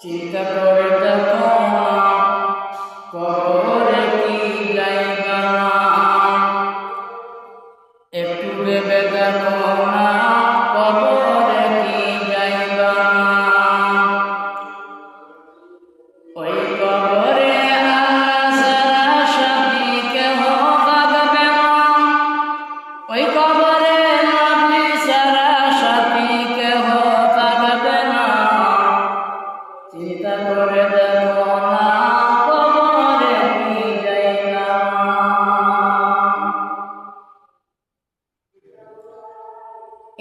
চিন্তা করে দেখো না কবরে কি যাইবা না, একটু ভেবে দেখো না কবরে কি যাইবা না। ওই কবরে আসারা সাথী কেহ থাকবে না, ওই কবরে নবী সারা সাথী কেহ থাকবে না। চিন্তা করে দেখো না কবরে কি যাইবা না।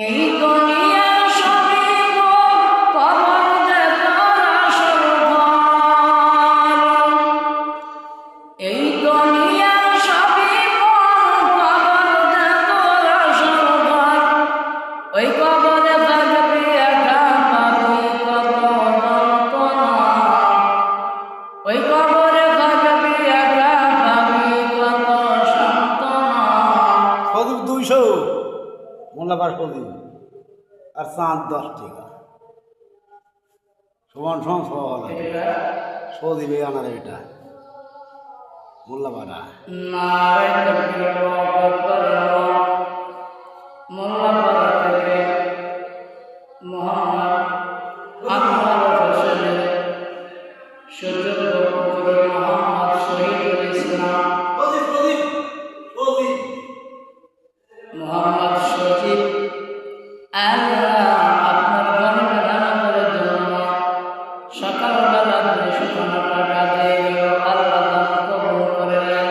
এই দুনিয়া সবই কবর যে তোর আসল ঘর, এই দুনিয়া সবই কবর যে তোর আসল ঘর। ওই কবরে থাকবি একা, পাবি কত যন্ত্রণা, ওই কবরে থাকবি একা, পাবি কত সান্ত্বনা। প্রদীপ 200 মোল্লাবার প্রদীপ আর চাঁদ 10 টাকা সমান সমান সওয়াল প্রদীপে আনার এটা মোল্লাপাড়া। নারায় তাকবীর, আল্লাহু আকবার। মোল্লাপাড়া থেকে মোহাম্মদ আনোয়ার হোসেনের সুযোগ্য পুত্র মোহাম্মদ শহীদুল ইসলাম, মোহাম্মদ সজিব, আল্লাহ আপনার ঘরে নামাজের জন্য সকালবেলা 250 টাকা দিয়ে গেল। আল্লাহ দান কবুল করে নেন,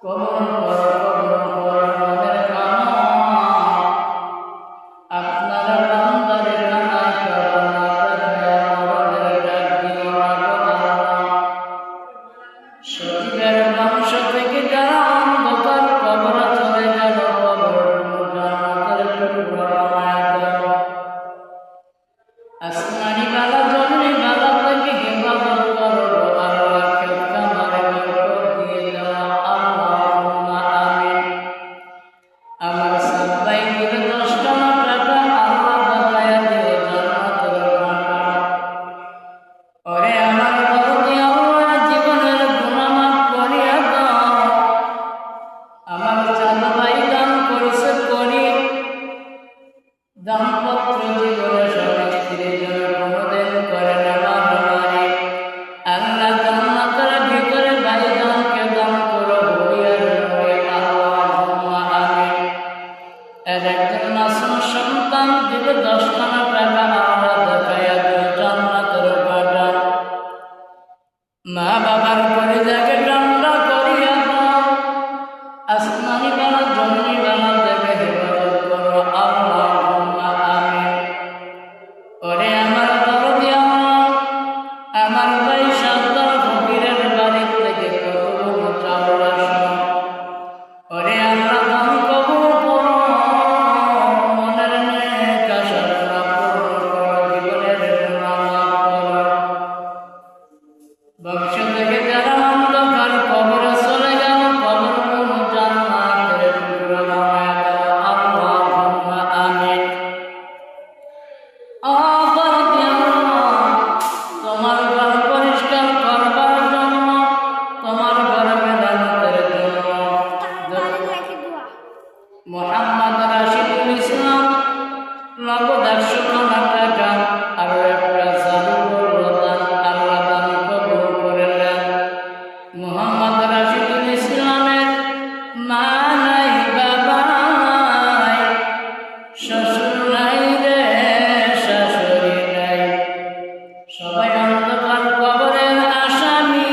কবুল করো, কবুল করো মনের কামনা। আপনার বান্দারে কানায় কারণা দেখায় মরণের ডাক দিও না গো আল্লাহ। সজীবের বংশ থেকে যারা অন্ধকার কবরে চলে গেল, কবরগুলো জান্নাতের টুকরা বানায় দাও। আসমানি বালা জমিনি বালা থেকে হেফাজত করো গো আল্লাহ, খেত খামারে বরকত দিয়ে দাও আল্লাহুম্মা আমিন। আমার সাব্বাই দিলে 10 টাকা আল্লাহ বাঁচায়া দিও জান্নাতের ভান্ডার। ওরে আমার দরদি আল্লাহ জীবনের গুনাহ মাফ করিয়া দাও। আমার চাঁদ ভাই দান করেছে করি, দাম্পত্য জীবনে স্বামী স্ত্রীর জন্য কোনোদিন করে না মারামারি। আল্লাহ জান্নাতের ভিতরে ভাইজানকে দান করো হরিয়ার নূরে আল্লাহুম্মা আমিন। এর একজন মাসুম সন্তান দিলে 10 টাকা আল্লাহ দেখাইয়া দিও জান্নাতের বাগান। মা বাবার কলিজাকে ঠান্ডা করিয়া দাও, আসমানি বালা জমিনি বালা থেকে হেফাজত করো আল্লাহুম্মা আমিন। ওরে আমার দরদি আল্লাহ, আমার ভাই সাদ্দার ফকিরের বাড়ি থেকে কতগুলো চাউল আসে, ওরে আল্লাহ দান কবুল করো, মনের নেক আশা পূরণ করো, জীবনের গুনাহ মাফ করো। বংশ থেকে যারা অন্ধকার কবরে চলে গেল, কবরগুলো জান্নাতের টুকরা বানায় দাও আল্লাহুম্মা আমিন। দরদি আল্লাহ, তোমার ঘর পরিষ্কার করবার জন্য, তোমার ঘর মেরামতের জন্য মোহাম্মদ রাশিদুল ইসলাম নগদ 100 টাকা আর একটা জাদুঘর দান আল্লাহ দান কবুল করে নেন। মোহাম্মদ রাশিদুল ইসলামের মা নাই, বাবা নাই, শ্বশুর নাই রে শাশুড়ি নাই, সবাই অন্ধকার কবরের আসামি।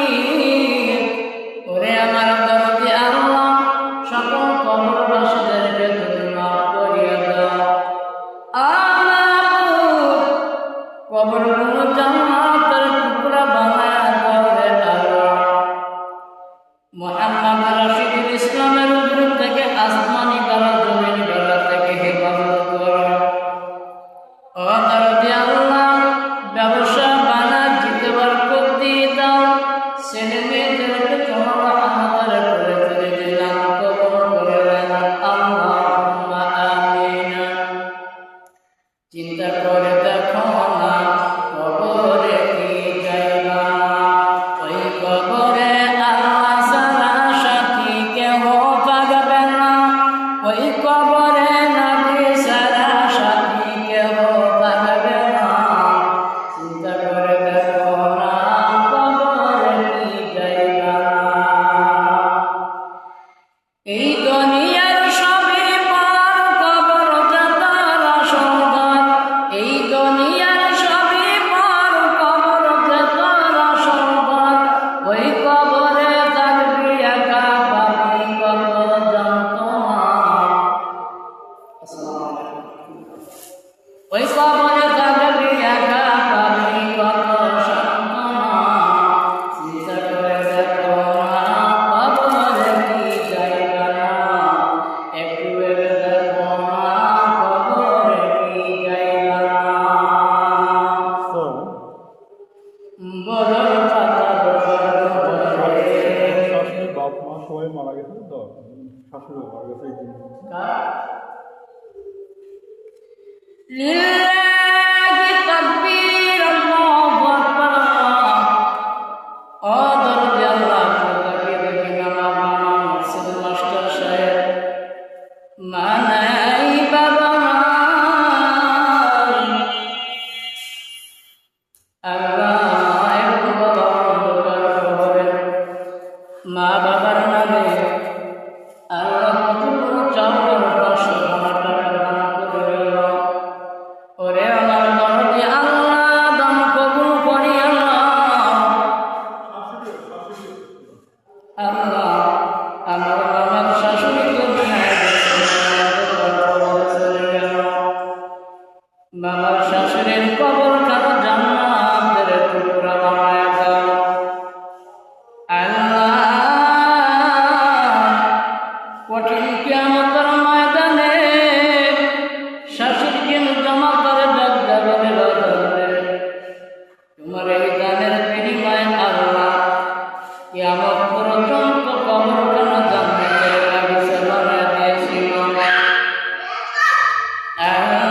ওরে আমার দরদি আল্লাহ, সকল কবরবাসীদেরকে তুমি মাফ করিয়া দাও। কবরগুলো জান্নাতের টুকরা বানায়া দাও রে আল্লাহ। মোহাম্মদ রাশিদুল ইসলামের উপর থেকে আসমানি বালা জমিনি বালা থেকে হেফাজত করো। ও দরদি আল্লাহ, ব্যবসা বাণিজ্যে বরকত দিয়ে দাও, ছেলে মেয়েদেরকে তোমার রহমতের করে তুলে দিলাম, কবুল করে নেন আল্লাহুম্মা আমিন। চিন্তা করে দেখো না কবর ওই কবরে যাবে একা পাবি কত সান্ত্বনা চিন্তা করে দেখো না কবরে কি জায়গা না একটু ভেবে দেখো না কবরে কি জায়গা না বড় কথা শাশুড়ি বাপ মা সবাই মারা গেছে তো শাশুড়ি মারা গেছে এই দিন লিল্লাহি তাকবীর আল্লাহু আকবার আদর আল্লাহ তাকে দেখি বাবা মসজিদ মাস্টার সাহেব মানাই বাবা আল্লাহ একটু বাবা অন্ধকার হবে মা বাবার নামে আল্লাহ কতগুলো চাওয়ার 500 টাকা দান করে গেল ওরে আমার দরদি আল্লাহ দান কবুল করি আল্লাহ আমার বাবার শাশুড়িকে চলে গেল বাবার শাশুড়ির কবর কারো জান্নাতের টুকরা বানায় দাও আল্লাহ কঠিন কিয়ামতের ময়দানে শাশুড়িকে জমা করে ডাক দেবে তোমার এই দানের বিনিময়ে আল্লাহ কিয়ামত পর্যন্ত কবরখানা জান্নাতের বাগিচা বানায় দিয়েছিল আল্লাহ